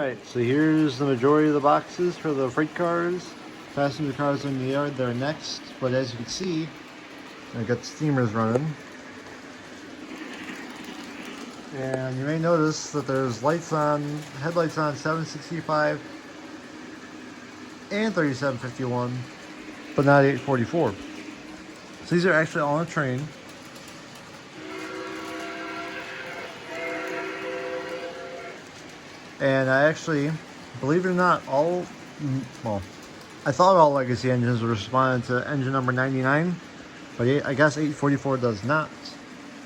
Alright, so here's the majority of the boxes for the freight cars. Passenger cars in the yard, they're next. But as you can see, I got the steamers running. And you may notice that there's lights on, headlights on 765 and 3751, but not 844. So these are actually all on a train. And I actually, believe it or not, I thought all legacy engines would respond to engine number 99, but I guess 844 does not.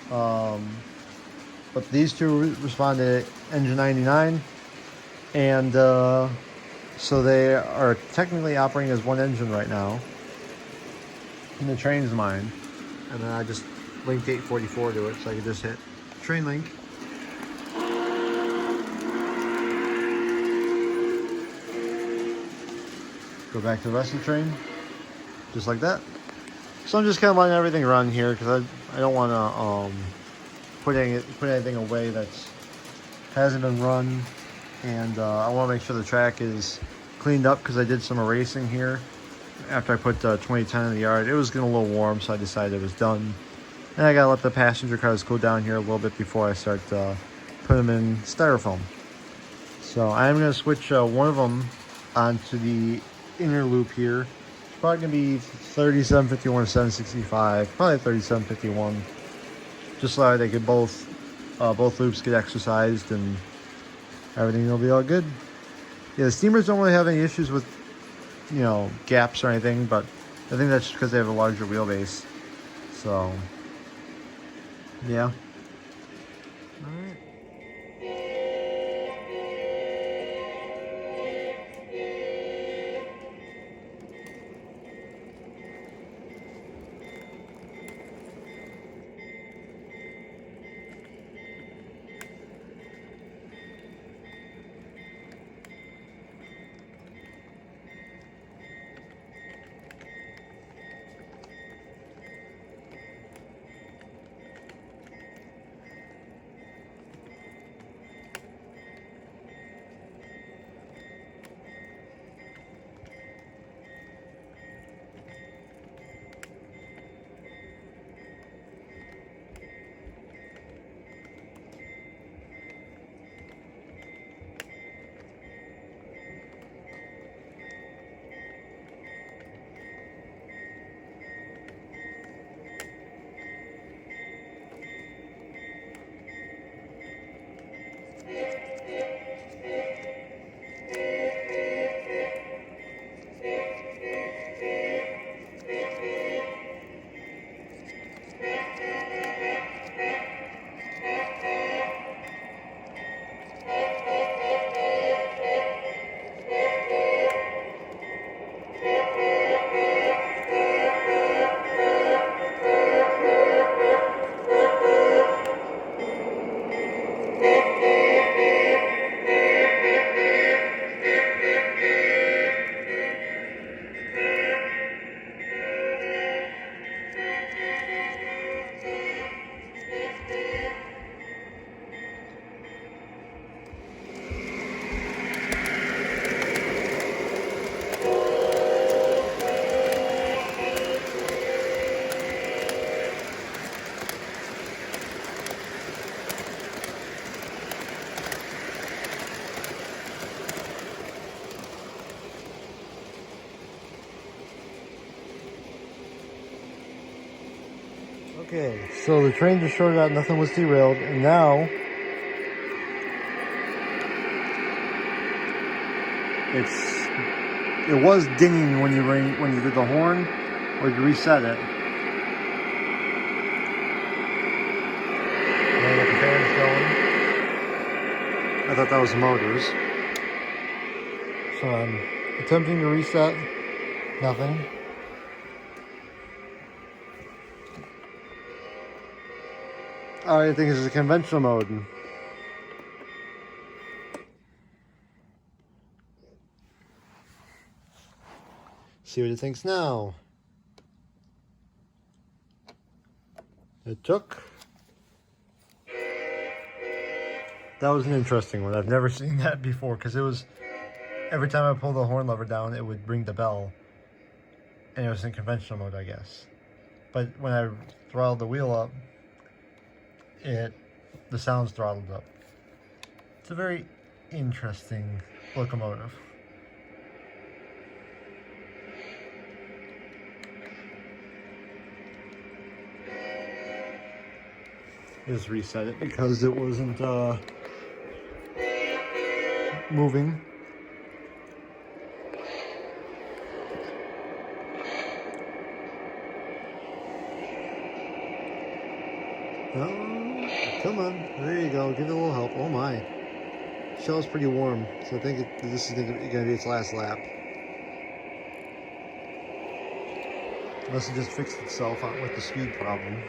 But these two respond to engine 99, and so they are technically operating as one engine right now. And the train's mine. And then I just linked 844 to it, so I could just hit train link. Go back to the rest of the train, just like that. So I'm just kind of letting everything run here because I don't want to put anything away that hasn't been run, and I want to make sure the track is cleaned up because I did some erasing here after I put 2010 in the yard. It was getting a little warm, so I decided it was done. And I gotta let the passenger cars cool down here a little bit before I start putting them in styrofoam. So I'm gonna switch one of them onto the inner loop here. It's probably gonna be 3751 to 765, probably 3751, just so they could both loops get exercised and everything will be all good. Yeah, the steamers don't really have any issues with, you know, gaps or anything, but I think that's just because they have a larger wheelbase. So yeah. All right. Okay, so the train just shorted out, nothing was derailed, and now it was dinging when you did the horn or you reset it. And the fan's going. I thought that was the motors. So I'm attempting to reset, nothing. I think this is a conventional mode. See what it thinks now. It took That was an interesting one. I've never seen that before, because it was, every time I pulled the horn lever down, it would ring the bell. And it was in conventional mode, I guess. But when I throttled the wheel up, the sound's throttled up. It's a very interesting locomotive. Just reset it because it wasn't moving. Oh, come on, there you go. Give it a little help. Oh my, shell's pretty warm, so I think this is going to be its last lap. Unless it just fixed itself out with the speed problem.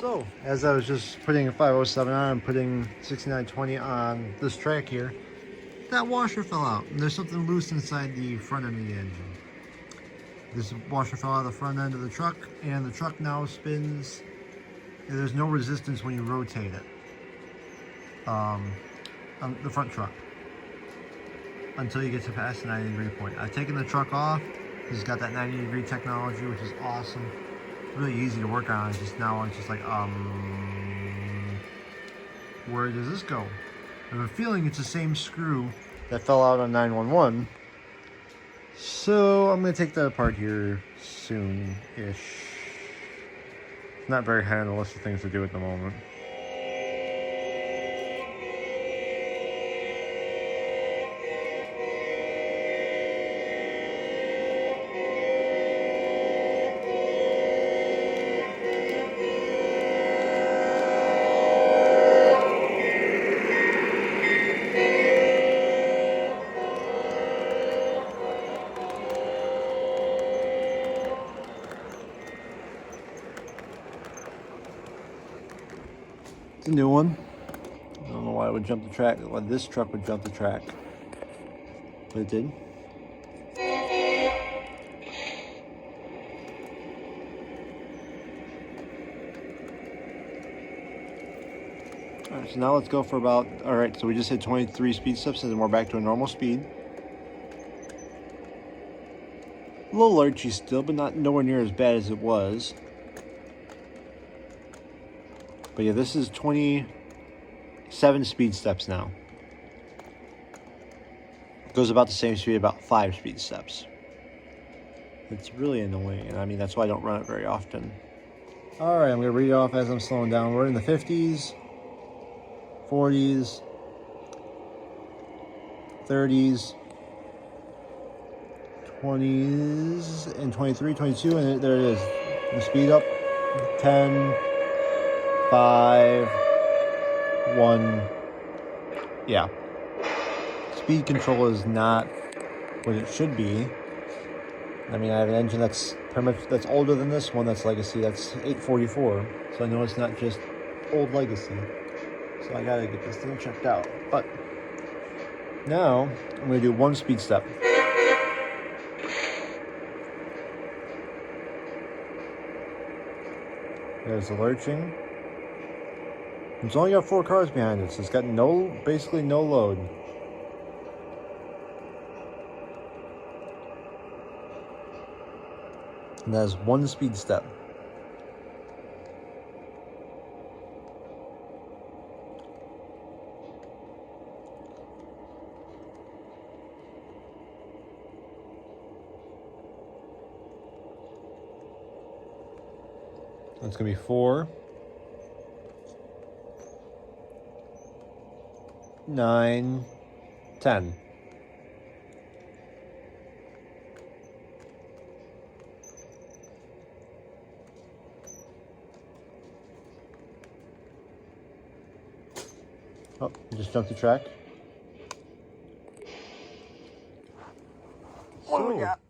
So, as I was just putting a 507 on and putting 6920 on this track here, that washer fell out. And there's something loose inside the front end of the engine. This washer fell out of the front end of the truck, and the truck now spins. There's no resistance when you rotate it. On the front truck. Until you get to past the 90-degree point. I've taken the truck off. It's got that 90-degree technology, which is awesome. Really easy to work on. It's just now it's just like, where does this go? I have a feeling it's the same screw that fell out on 911. So I'm gonna take that apart here soon-ish. Not very high on the list of things to do at the moment. It's a new one. I don't know why it would jump the track, why this truck would jump the track, but it did. All right, so now let's go for about, all right, so we just hit 23 speed steps and then we're back to a normal speed. A little lurchy still, but not nowhere near as bad as it was. But yeah, this is 27 speed steps now. It goes about the same speed, about 5 speed steps. It's really annoying, and I mean, that's why I don't run it very often. All right, I'm gonna read it off as I'm slowing down. We're in the 50s, 40s, 30s, 20s, and 23, 22, and there it is. The speed up, 10, 5, 1, yeah. Speed control is not what it should be. I mean, I have an engine that's pretty much, that's older than this one, that's legacy, that's 844. So I know it's not just old legacy. So I gotta get this thing checked out. But now I'm gonna do one speed step. There's the lurching. It's only got 4 cars behind it, so it's got basically no load. And that is one speed step. That's gonna be 4, 9, 10. Oh, just jumped the track. What do we got?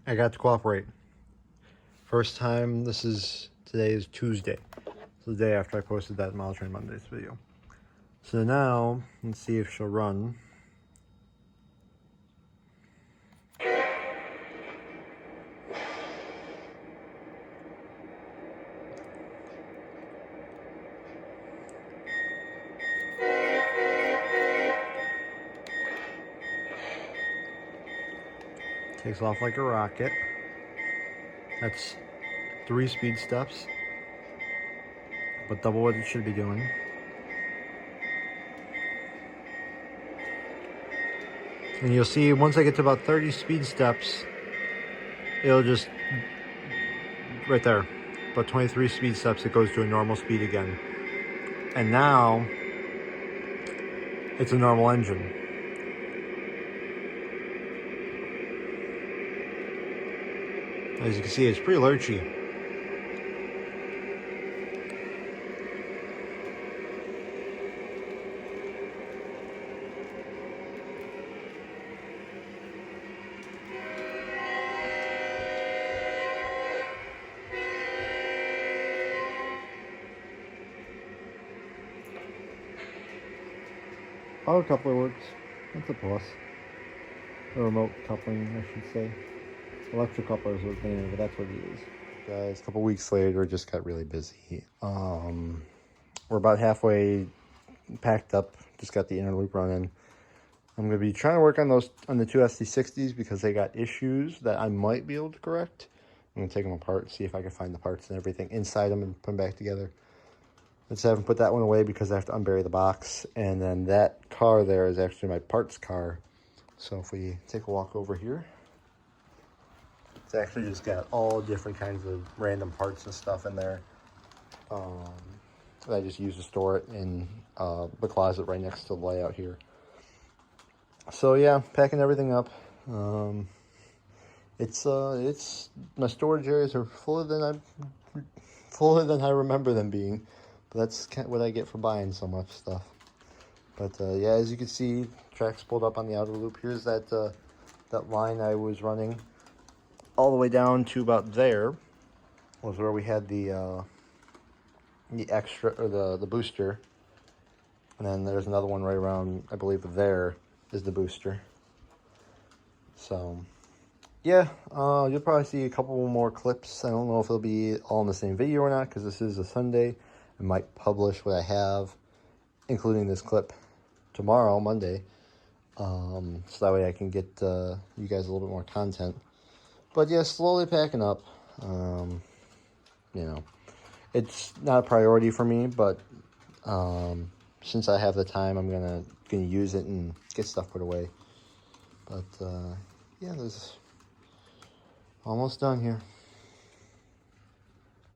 I got to cooperate. First time, today is Tuesday. So the day after I posted that Model Train Mondays video. So now, let's see if she'll run. Takes off like a rocket. That's 3 speed steps, but double what it should be doing. And you'll see once I get to about 30 speed steps, it'll just, right there, about 23 speed steps, it goes to a normal speed again. And now, it's a normal engine. As you can see, it's pretty lurchy. Power coupler works. That's a plus. The remote coupling, I should say. Electric coupler is what mainly, but that's what it is. Guys, a couple weeks later, just got really busy. We're about halfway packed up. Just got the inner loop running. I'm going to be trying to work on the two SD60s because they got issues that I might be able to correct. I'm going to take them apart, see if I can find the parts and everything inside them and put them back together. Let's have him put that one away because I have to unbury the box. And then that car there is actually my parts car. So if we take a walk over here, it's actually just got all different kinds of random parts and stuff in there. That I just use to store it in the closet right next to the layout here. So yeah, packing everything up. It's my storage areas are fuller than I remember them being. But that's kind of what I get for buying so much stuff. But yeah, as you can see, track's pulled up on the outer loop. Here's that line I was running all the way down to about there. Was where we had the extra, or the booster. And then there's another one right around, I believe there is the booster. So yeah, you'll probably see a couple more clips. I don't know if it'll be all in the same video or not, because this is a Sunday. I might publish what I have, including this clip, tomorrow, Monday. So that way I can get you guys a little bit more content. But yeah, slowly packing up. You know, it's not a priority for me, but since I have the time, I'm gonna use it and get stuff put away. But yeah, there's almost done here.